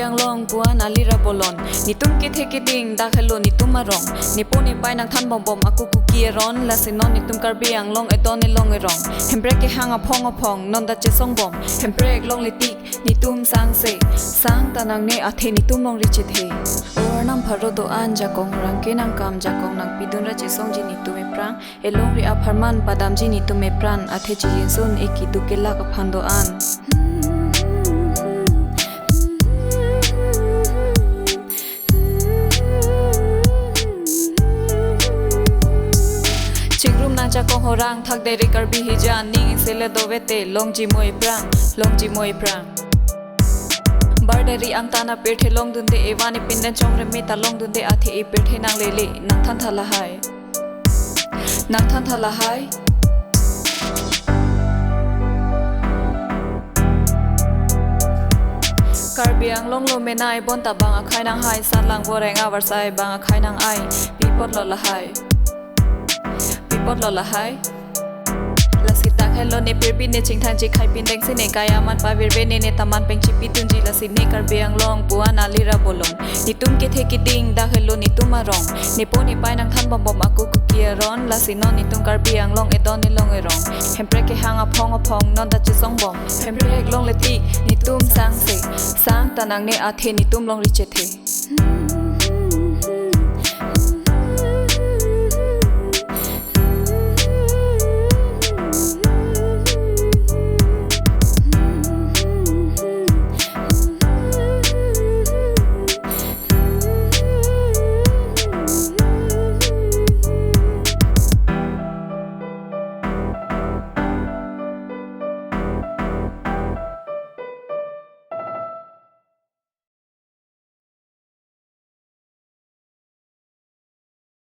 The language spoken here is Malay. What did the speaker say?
Karbiang long puan alira bolon ni tum ki the ki ding da khelo ni tum marong ni po ni pai nang than bom bom aku ku kieron la sinon ni tum Karbiang long edon ni long erong hembre ke hang apong non da che song bom hembre long le tik ni tum sang se sang tanang ne athe ni tum long ri che the or nam pharo do an ja kong rang ke nang kam ja kong nang pidun ra che song ji ni tum e prang e long ri a pharman padam ji ni tum e pran athe chi yin sun e ki du ke la ka phando an cha kong horang thak de Karbi hi jan ning sele do vete longji moi prang barderi ang tana pethe long dun de ewani pinne chong re meta long dun de athi e pethe nang lele nang than thala hai Karbiang long lo menai bon ta bang akhai nang hai san lang bo renga warsai bang akhai nang ai pipot lo la hai lasita khelo ne pirbi ne chingthang chi khai pin deng sine kaya man pa virve ne taman peng chi pitun ji la sine Karbiang long puan alira bolon ni tum ke the ki ding da khelo ni tum arong ni po ni pai nang than bom bom aku ku kieron la sinon ni tum Karbiang long edon ni long erong hempre ke hang apong non da chi song bom hempre long le ti ni tum sang se sang tanang ne athe ni tum long ri che the